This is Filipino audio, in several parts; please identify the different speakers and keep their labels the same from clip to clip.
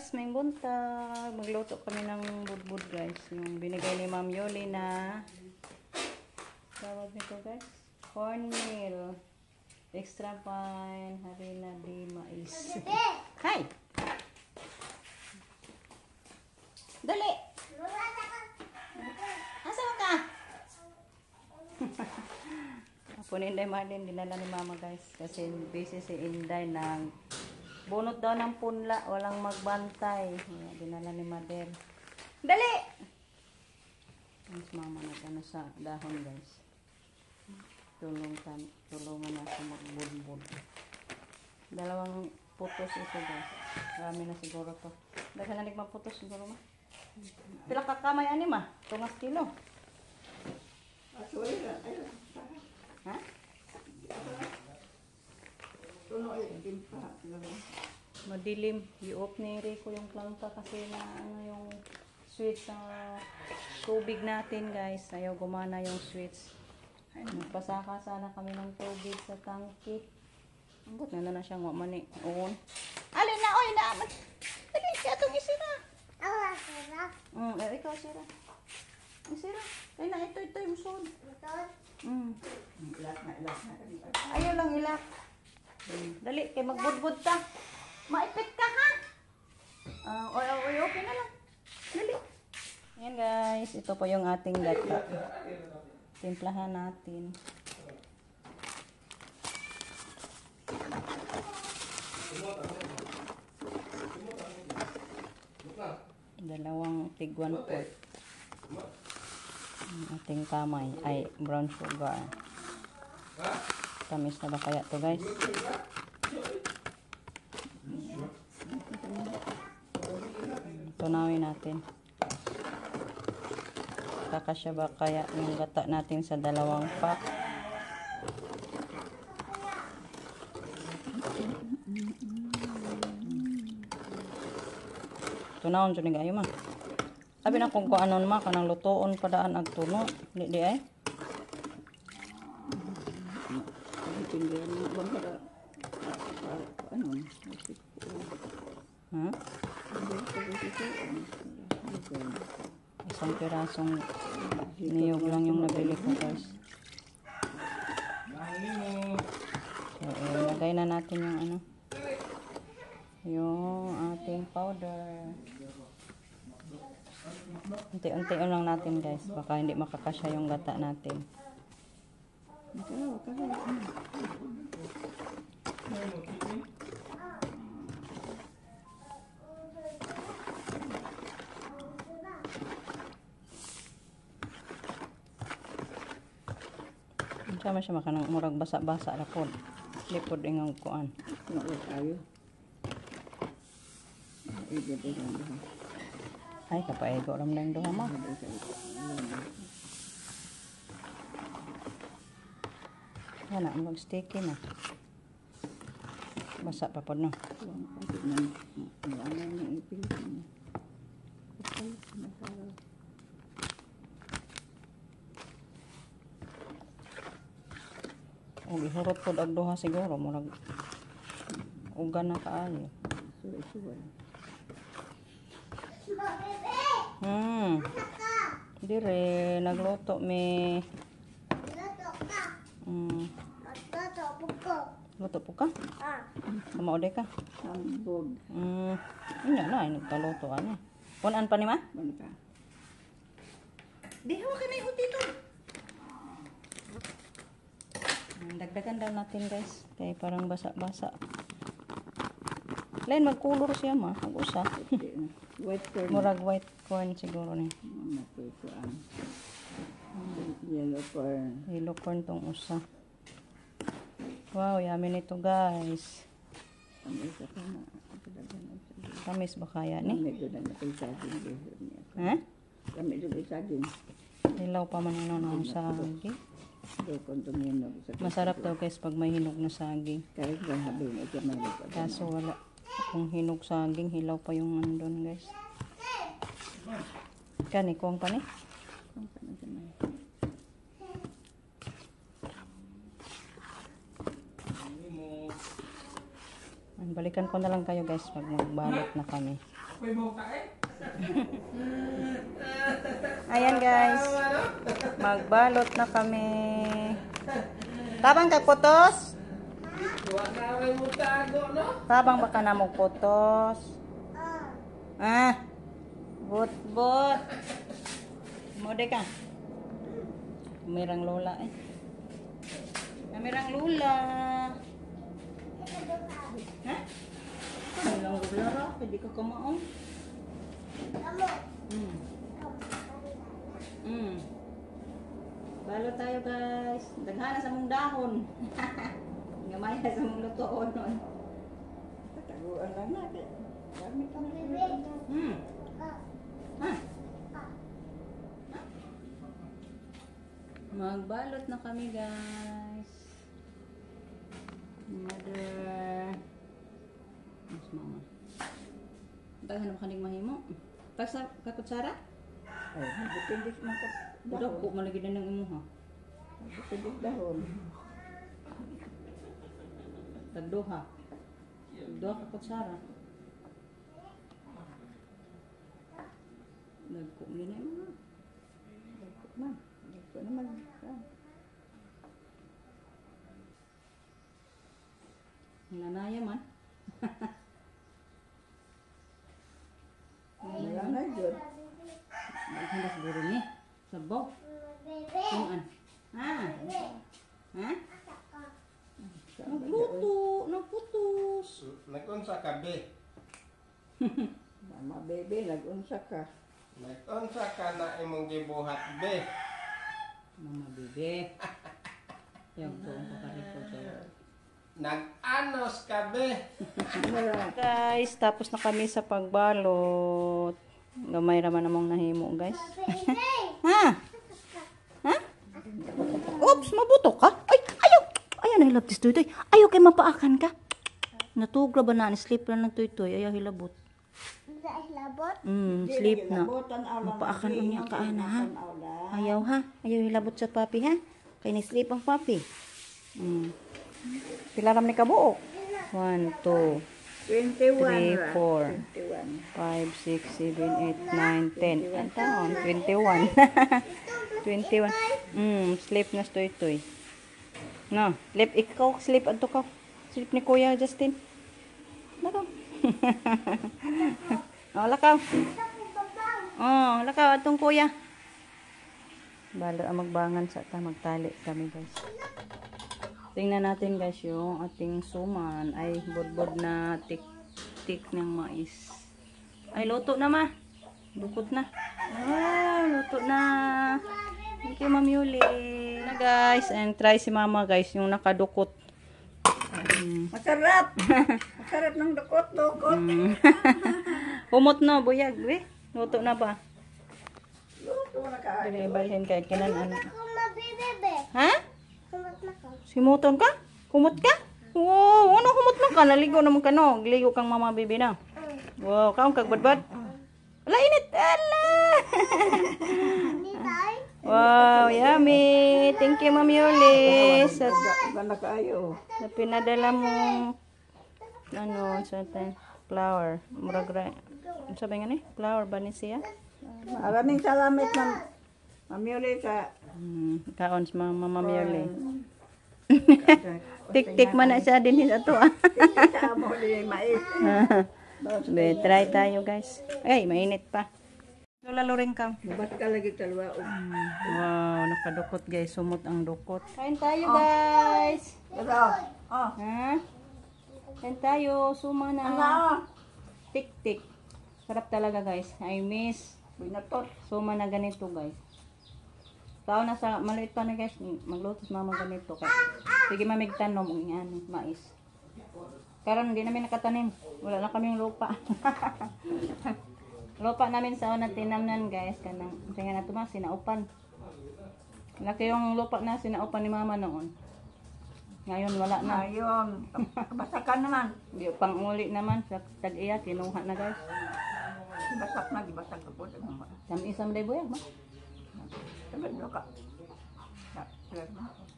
Speaker 1: guys, may buntag. Magluto kami ng budbud guys. Yung binigay ni Ma'am Yoli na tawag nito guys, cornmeal. Extra fine, harina di mais. Hi! Dali! Asa ka? Ako ni Inday Marlin, dinala ni Mama guys. Kasi busy si Inday ng bunot daw ng punla, walang magbantay. Dinala ni Mader. Dali! Mas Mama nag-ano sa dahon guys. Tulungan na sa magbudbud. Dalawang putos ito guys. Marami na siguro to. Dahil na nagmaputos siguro ma. Pila kakamay ani ma? Tungas kilo. Ha? Madilim. I-off ni Rico yung planta kasi na ano yung switch sa tubig natin guys. Ayaw gumana yung switch. Nagpasaka sana kami ng tubig sa tangki. Ambot na siyang mani. Uon. Alin na oy na. Dali siya itong isira.
Speaker 2: Sira.
Speaker 1: Ikaw sira. Isira. Kaya na ito yung sod. Ayaw lang ilak. Dali, kay magbudbud ta. Maipit ka ha. Okay na lang. Dali. Ayan guys, ito po yung ating gata. Timplahan natin. Dalawang tig 1 quart. Ating kamay ay brown sugar. Tamis na ba kaya to guys? Tunawin natin. Kakasya ba kaya yung gata natin sa dalawang pack? Tunawon dyan nga ma. Sabi na kung anon ma, kanang lutoon padaan ag tuno. Di ay? Ha? Isang pirasong niyog lang yung nabili ko guys. So, ilagay na natin yung ano, yung ating powder. Unti-unti lang natin guys, baka hindi makakasya yung gata natin. Sama siya makanang murag basa-basa ra pod. Lipod ingang kuan. Ay kapaigo ram lang duha ma. Ana mag sticky na. Basa pa pod no. O ihurot pod og duha siguro murag ugan na kaayo. Dire nagluto mi. Luto po ka? Kamao de ka?
Speaker 2: Ambog.
Speaker 1: Ina na ini taluto ani. Punan pa ni ma? Diho ka na utito. Dagdagan daw natin guys. Kaya parang basa-basa. Lain magkulor siya ma. Mag-usa.
Speaker 2: White corn.
Speaker 1: Murag white corn siguro ni.
Speaker 2: Yellow corn.
Speaker 1: Yellow corn tong usa. Wow, yummy nito guys. Tamis ba kaya ni? Ha? Hilaw pa man yun ng saging. Masarap daw guys pag may hinog na saging. Kaso wala. Kung hinog saging, hilaw pa yung andon guys. Kani, kuwang pa ni? Balikan ko na lang kayo guys pag magbalot na kami. Ayan guys. Magbalot na kami. Tabang kag putos? Tabang baka na mo putos? Ah. But. Mode ka. Merang lola eh. Merang lula. Ha? Merang lula ra, pwede ka kumaon. Balo tayo guys. Daghana sa mong dahon. Gamay na sa mong lutoon nun.
Speaker 2: Tataguan lang natin. Gamit ka na.
Speaker 1: Ha? Magbalot na kami guys. Mother. Mas mama. Daghan ka ning mahimo. Pagsa kakutsara?
Speaker 2: Ay, depende sa mga
Speaker 1: Dako ko malagi na ng imo ha.
Speaker 2: depende sa dahon.
Speaker 1: Tagduha. Tagduha kakutsara. Nagko ni na mo.
Speaker 2: Man, ito naman.
Speaker 1: Nanaya man.
Speaker 2: Wala na yun.
Speaker 1: Maganda siguro ni. Sabaw. Kumaan. Ha? Ha? Nagluto. Nagputos.
Speaker 3: Nag-unsa ka, be?
Speaker 2: Mama bebe, nag-unsa ka.
Speaker 3: Nag-unsa ka na imong gibuhat, be?
Speaker 1: Mama bebe. Yung tuong pakarito ko.
Speaker 3: Nag-anos ka, be?
Speaker 1: Guys, tapos na kami sa pagbalot. Gamay raman namang nahimo, guys. Ha? Ha? Oops, mabuto ka? Ay, ayaw! Ayaw na hilabtis tuytoy. Ayaw kay mapaakan ka. Natugra ba na? Sleep lang ng tuytoy. Ayaw hilabot. Sleep na. Mapaakan ang niya kaana, ha? Ayaw, ha? Ayaw hilabot sa papi, ha? Kaya ni-sleep ang papi. Pilaram ni kabuok. 1, 2,
Speaker 2: 21.
Speaker 1: 3, 4, 5, 6, 7, 8, 9, 10. Ang taon? 21. 21. Sleep na stoy-toy. No, sleep ikaw. Sleep ato ka. Sleep ni Kuya Justin. Lakaw. Oh, lakaw. Oh, lakaw atong Kuya. Balo ang magbangan sa ta magtali kami guys. Tingnan natin guys yung ating suman ay budbud na tik-tik ng mais. Ay luto na ma. Bukod na. Ah, luto na. Thank you Ma'am Yuli. Na guys, and try si Mama guys yung nakadukot.
Speaker 2: Masarap! Masarap ng dukot-dukot.
Speaker 1: Humot na buyag, we. Luto na ba?
Speaker 2: Luto na ka.
Speaker 1: Balhin kay kinan ano. Ha? Simuton ka? Humot ka? Wow, ano humot na ka? Naligo naman ka no. Ligo kang Mama Bibi na. Wow, kaong kagbadbad. Wala init. Ala! Wow, yummy. Thank you Ma'am Yuli. Sa
Speaker 2: Ganda kayo.
Speaker 1: pinadala mo ano sa flower. Murag sabi nga ni? Flower ba ni siya?
Speaker 2: Maraming salamat Ma'am Yuli sa
Speaker 1: Kaon sa Mama Yuli. Tik-tik man na siya din ato ah.
Speaker 2: sa mo ni mais.
Speaker 1: Be, try tayo guys. Ay, mainit pa. Lalo rin ka.
Speaker 2: Bubat ka lagi talwa.
Speaker 1: Wow, nakadukot guys. Sumot ang dukot. Kain tayo guys.
Speaker 2: Ito. Oh.
Speaker 1: Ha? Kain tayo. Suma na.
Speaker 2: Ano?
Speaker 1: Tik-tik. Sarap talaga guys. I miss.
Speaker 2: Binatot.
Speaker 1: Suma na ganito guys. Tao na sa maliit pa na guys. Maglutos mama ganito. Sige mamigtanom. Ang mais. Karon hindi namin nakatanim. Wala na kaming lupa. Lupa namin sa una tinamnan guys. Kanang tingnan na ito ma, sinaupan. Laki yung lupa na sinaupan ni mama noon. Ngayon wala na.
Speaker 2: Ayun. Basakan naman.
Speaker 1: Di pang uli naman sa tag-iya. Kinuha na guys.
Speaker 2: Basak na. Basak ka po.
Speaker 1: Isang day boy ma.
Speaker 2: Sabad ka.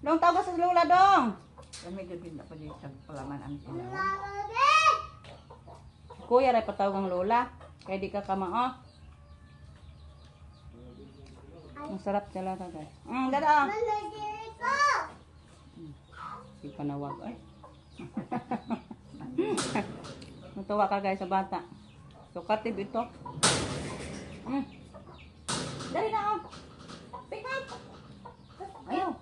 Speaker 1: Dong tawag sa lula dong.
Speaker 2: Kami din na pa dito sa palaman ang sinawag.
Speaker 1: Kuya ray patawag ang lola. Kaya di ka kamao. Ang sarap talaga guys. Dada. Di panawag ay. Natuwa ka guys sa bata. So katib ito. Dali na oh. Pick up. Ayaw.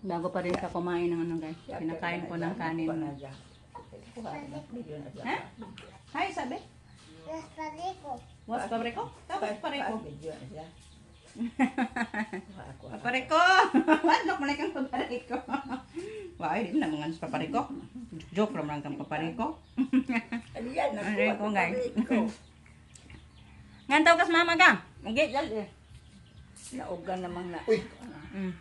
Speaker 1: Bago pa rin sa kumain ng ano guys. Pinakain ko ng kanin. Ha? Hay sabi? Was pabriko? Tapos pabriko. Papariko! Wala mo na kang papariko. Wah, hindi na mga papariko. Joke lang kang papariko. Ano ko guys. Ngantaw kas mama ka. Magit dali.
Speaker 2: Naugan namang na.
Speaker 3: Uy,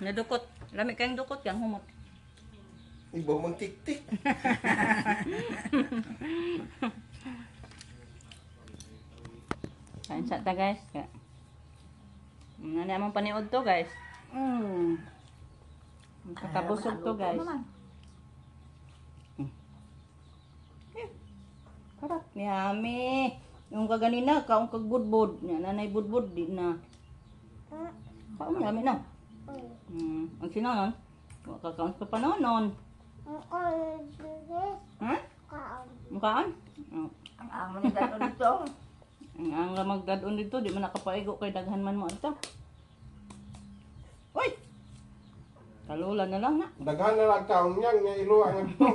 Speaker 1: Nadukot. Lami kayong dukot kang humot.
Speaker 3: iba mang tik-tik.
Speaker 1: Kain sa ta guys. Ano naman paniod to guys. Kakabusog to guys. Karat ni Ami. Yung kaganina, kaong kagbudbud. Nanay budbud, di na. Kaong Ami na. Ang sinanon, kakaon pa panonon. Ha? Mukaan?
Speaker 2: Ang amo ni dato dito.
Speaker 1: Ang magdadon dito, di man nakapaigo kay daghan man mo ito. Uy! Kalula na lang na.
Speaker 3: Daghan na lang taong niyan, nga iluwa nga ito.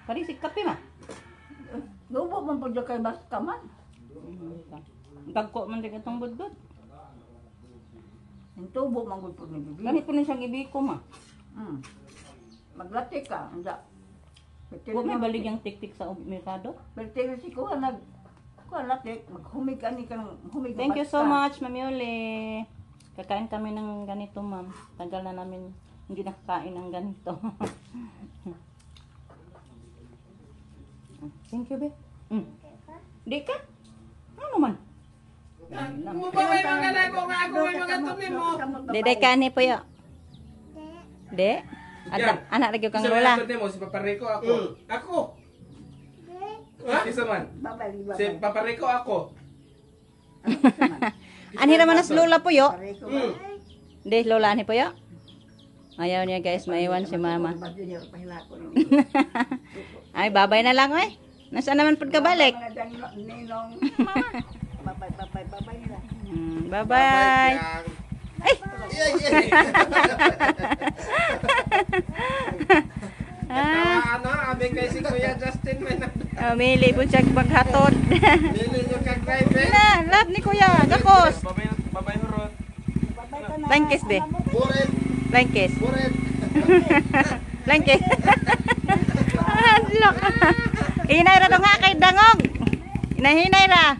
Speaker 1: Parisig kape ma.
Speaker 2: Lubo man po dyan kay basta man.
Speaker 1: Tagko man din itong budbud.
Speaker 2: Yung tubo man po ni bibi.
Speaker 1: Ganit po na siyang ibiko ma.
Speaker 2: Maglati ka. Anda.
Speaker 1: Huwag may balig yung tik-tik sa merkado.
Speaker 2: Pero si kuha nag... Kuha lati. Maghumig ka ni kang humig.
Speaker 1: Thank you so much, Mami Uli. Kakain kami ng ganito, ma'am. Tagal na namin hindi nakakain ng ganito. Thank you, be. Di ka? Ano man?
Speaker 3: Mubabay mga na ko nga ako may mga tumi mo.
Speaker 1: Dede ka ni po yo. De? Anak lagi kang lola.
Speaker 4: Mo si Papariko ako. Ako. Ha? Isa man.
Speaker 2: Babali,
Speaker 4: Si
Speaker 2: babali.
Speaker 4: Papariko ako.
Speaker 1: Anhira man as lola po yo.
Speaker 2: Pareko.
Speaker 1: De lola ni po yo. Ayaw niya guys, maiwan si mama.
Speaker 2: Badyo niya pahilako.
Speaker 1: Ay, babay na lang eh. Nasaan naman pud ka balik?
Speaker 2: Mga dyan, ninong. Babay, babay, babay nila.
Speaker 1: Bye-bye.
Speaker 3: Ano, abi kay si Kuya Justin may na.
Speaker 1: Mili po siya paghatod.
Speaker 3: Dili nyo kag-drive eh.
Speaker 1: Na, love ni Kuya. Gakos.
Speaker 4: Babay hurot.
Speaker 1: Flying kiss, be.
Speaker 3: Buret,
Speaker 1: Flying kiss.
Speaker 3: buret.
Speaker 1: Flying kiss. Look. Hinay ra to nga kay Dangog. Hinahinay ra.